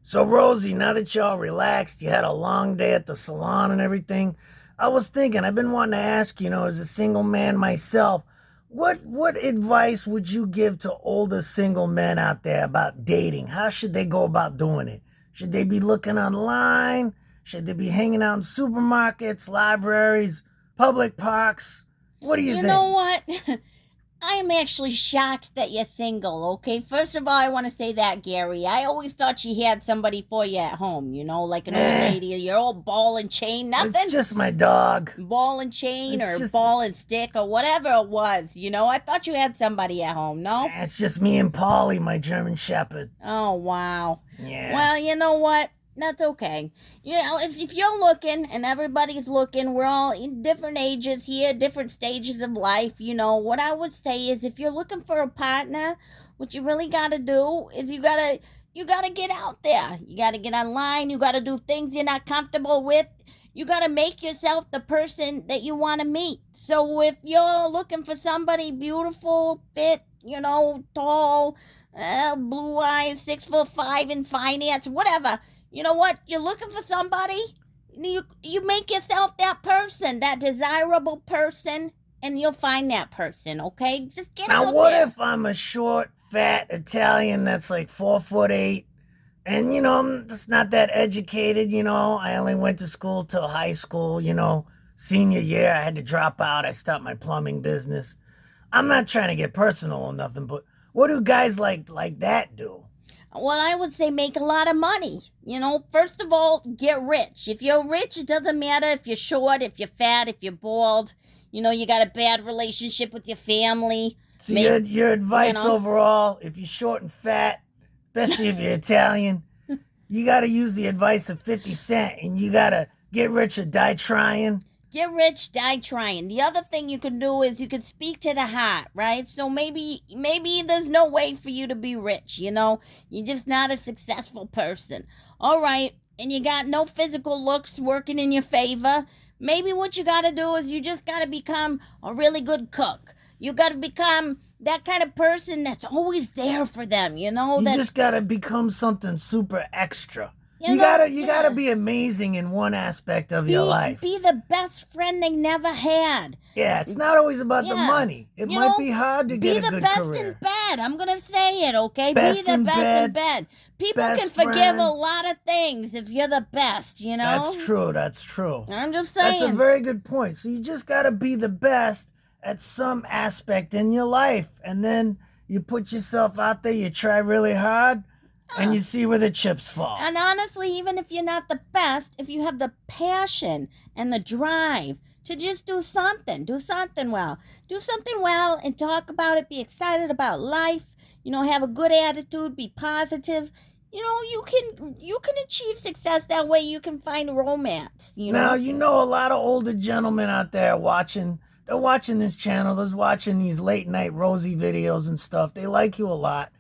So, Rosie, now that y'all relaxed, you had a long day at the salon and everything, I was thinking, I've been wanting to ask, as a single man myself, what advice would you give to older single men out there about dating? How should they go about doing it? Should they be looking online? Should they be hanging out in supermarkets, libraries, public parks? What do you You think? know what? I am actually shocked that you're single, okay? First of all, I want to say that, Gary. I always thought you had somebody for you at home, like an old Eh, lady, your old ball and chain, it's nothing? just my dog. Ball and chain It's or just ball and stick or whatever it was, I thought you had somebody at home, no? it's just me and Polly, my German Shepherd. Oh, wow. Yeah. Well, you know what? That's okay. If you're looking and everybody's looking, we're all in different ages here, different stages of life. What I would say is if you're looking for a partner, what you really got to do is you got to get out there. You got to get online. You got to do things you're not comfortable with. You got to make yourself the person that you want to meet. So if you're looking for somebody beautiful, fit, tall, blue eyes, 6'5" in finance, whatever. You know what? You're looking for somebody. You make yourself that person, that desirable person, and you'll find that person. Okay, just get Now, out what there. if I'm a short, fat Italian that's like 4'8", and I'm just not that educated. I only went to school till high school. Senior year I had to drop out. I stopped my plumbing business. I'm not trying to get personal or nothing, but what do guys like that do? Well, I would say make a lot of money. First of all, get rich. If you're rich, it doesn't matter if you're short, if you're fat, if you're bald. You got a bad relationship with your family. So Make your you advice know. overall, if you're short and fat, especially if you're Italian, you got to use the advice of 50 Cent, and you got to get rich or die trying. Get rich, die trying. The other thing you can do is you can speak to the heart, right? So maybe there's no way for you to be rich, You're just not a successful person. All right, and you got no physical looks working in your favor. Maybe what you got to do is you just got to become a really good cook. You got to become that kind of person that's always there for them, You that's just got to become something super extra. You got to yeah. be amazing in one aspect of your Be life. be the best friend they never had. Yeah, it's not always about the Yeah. money. It You might know, be hard to get be a the good best in career. bed. I'm going to say it, okay? Be Best the in best in bed, bed. People can best forgive a friend. lot of things if you're the best. That's true. That's true. I'm just That's a saying. very good point. So you just got to be the best at some aspect in your life. And then you put yourself out there, you try really hard, and Huh. you see where the chips fall. And honestly, even if you're not the best, if you have the passion and the drive to just do something well. Do something well and talk about it, be excited about life, have a good attitude, be positive. You can achieve success that way. You can find romance. Now, a lot of older gentlemen out there watching. They're watching this channel. They're watching these late night Rosie videos and stuff. They like you a lot.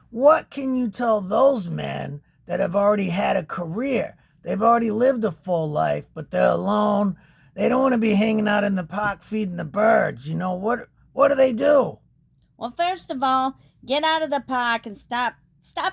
What can you tell those men that have already had a career? They've already lived a full life, but they're alone. They don't want to be hanging out in the park feeding the birds. What do they do? Well, first of all, get out of the park and stop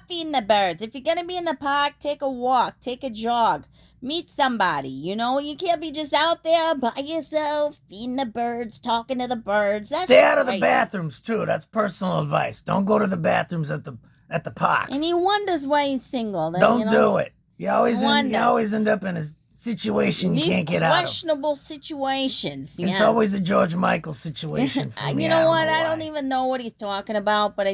feeding the birds. If you're gonna be in the park, take a walk, take a jog, meet somebody. You can't be just out there by yourself, feeding the birds, talking to the birds. That's Stay just out of the crazy. bathrooms too. That's personal advice. Don't go to the bathrooms at the And parks. he wonders why he's single. Then Don't do it. You always end you wonders always end up in a situation you these can't get out of. questionable situations. It's Yeah. always a George Michael situation for me. You I know don't what? know I don't why. even know what he's talking about, but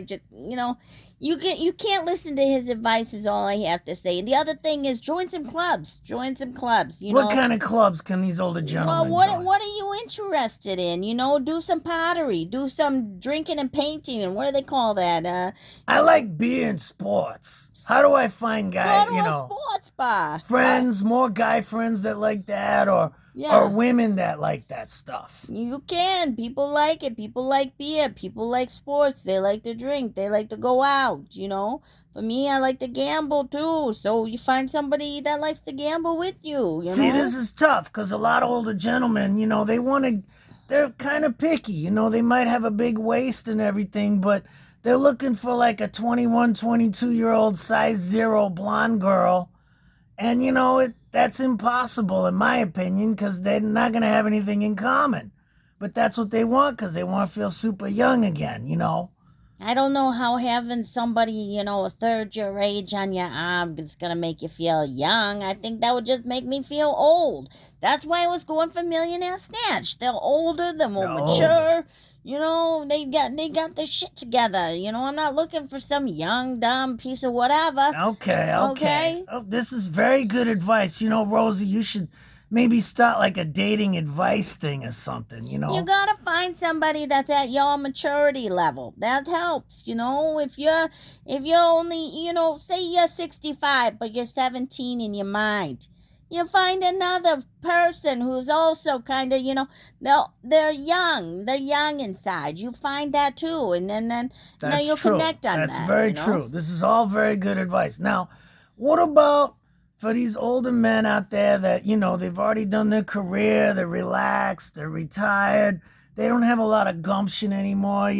you can't listen to his advice. Is all I have to say. And the other thing is, join some clubs. Join some clubs. What kind of clubs can these older Well, gentlemen what join? what are you interested in? Do some pottery, do some drinking and painting, and what do they call that? I like beer and sports. How do I find Go guy, to a sports bar. friends, more guy friends that like that, or Yeah. women that like that stuff? You can. People like it. People like beer. People like sports. They like to drink. They like to go out. For me, I like to gamble too. So you find somebody that likes to gamble with you, See, this is tough because a lot of older gentlemen, they're kind of picky. They might have a big waist and everything, but They're looking for like a 21, 22-year-old size 0 blonde girl. And that's impossible in my opinion because they're not going to have anything in common. But that's what they want because they want to feel super young again. I don't know how having somebody, a third your age on your arm is going to make you feel young. I think that would just make me feel old. That's why I was going for Millionaire Snatch. They're older, they're more They're older. mature. They got their shit together. I'm not looking for some young, dumb piece of whatever. Okay. Oh, this is very good advice. Rosie, you should maybe start like a dating advice thing or something. You gotta find somebody that's at your maturity level. That helps, if you're only, say you're 65, but you're 17 in your mind. You find another person who's also kind of, they're young. They're young inside. You find that too, and then That's you'll true. connect on that. That's very true. This is all very good advice. Now, what about for these older men out there that, they've already done their career, they're relaxed, they're retired, they don't have a lot of gumption anymore,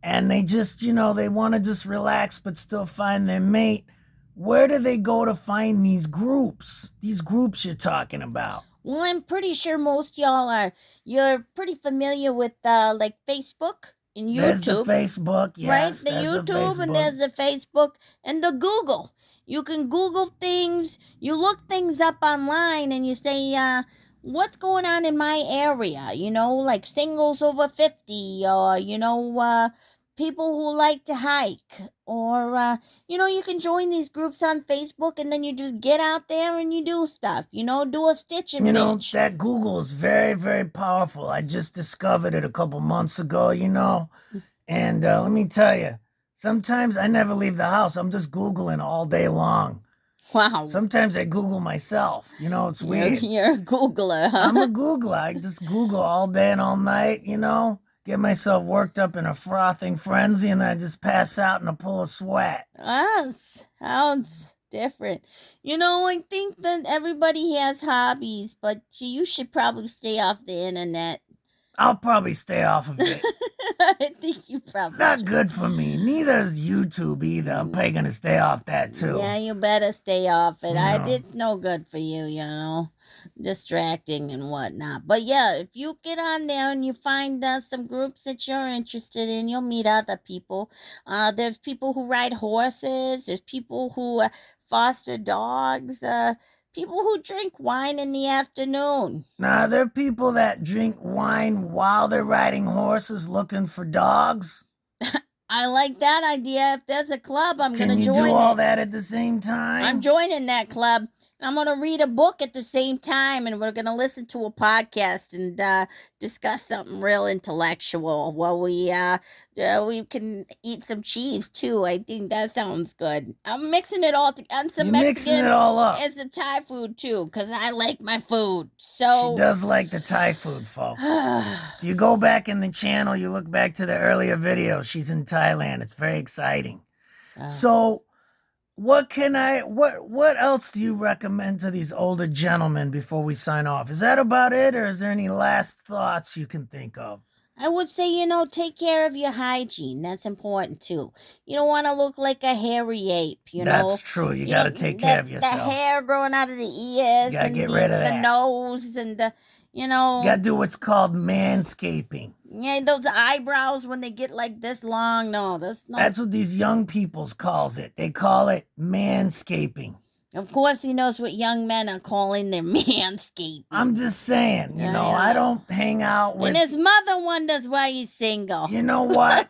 and they just, they want to just relax but still find their mate. Where do they go to find these groups? These groups you're talking about? Well, I'm pretty sure most you're pretty familiar with like Facebook and YouTube. There's the Facebook, yes. Right? The YouTube and there's the Facebook and the Google. You can Google things, you look things up online and you say, what's going on in my area? Like singles over 50 or, people who like to hike or, you can join these groups on Facebook and then you just get out there and you do stuff, do a stitch and bitch. That Google is very, very powerful. I just discovered it a couple months ago, and let me tell you, sometimes I never leave the house. I'm just Googling all day long. Wow. Sometimes I Google myself. It's weird. You're a Googler, huh? I'm a Googler. I just Google all day and all night, get myself worked up in a frothing frenzy, and then I just pass out in a pool of sweat. Sounds different. I think that everybody has hobbies, but you should probably stay off the internet. I'll probably stay off of it. I think you probably. It's not good for me. Neither is YouTube either. I'm probably gonna stay off that too. Yeah, you better stay off it. It's no good for you, distracting and whatnot. But yeah, if you get on there and you find some groups that you're interested in, you'll meet other people. There's people who ride horses. There's people who foster dogs. People who drink wine in the afternoon. Now, there are people that drink wine while they're riding horses looking for dogs. I like that idea. If there's a club, I'm going to join it. Can you do all that at the same time? I'm joining that club. I'm going to read a book at the same time, and we're going to listen to a podcast and discuss something real intellectual while we can eat some cheese, too. I think that sounds good. I'm mixing it all together. And some Mexican mixing it all up. And some Thai food, too, because I like my food. So she does like the Thai food, folks. If you go back in the channel, you look back to the earlier video, she's in Thailand. It's very exciting. So what else do you recommend to these older gentlemen before we sign off? Is that about it, or is there any last thoughts you can think of? I would say, take care of your hygiene. That's important, too. You don't want to look like a hairy ape, That's true. You got to take care of yourself. The hair growing out of the ears. You got to get rid of that. The nose and the, You got to do what's called manscaping. Yeah, those eyebrows when they get like this long. No, that's not. That's what these young peoples calls it. They call it manscaping. Of course, he knows what young men are calling their manscaping. I'm just saying, I don't hang out with. And his mother wonders why he's single. You know what?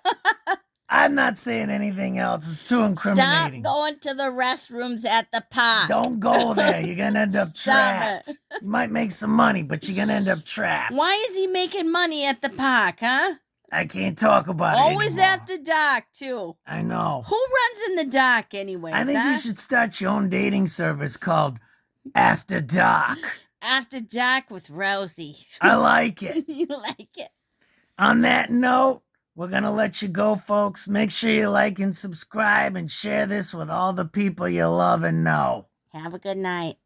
I'm not saying anything else. It's too incriminating. Stop going to the restrooms at the park. Don't go there. You're going to end up trapped. You might make some money, but you're going to end up trapped. Why is he making money at the park, huh? I can't talk about it Always anymore. after dark, too. I know. Who runs in the dark anyway? I think you should start your own dating service called After Dark. After Dark with Rosie. I like it. You like it. On that note, we're going to let you go, folks. Make sure you like and subscribe and share this with all the people you love and know. Have a good night.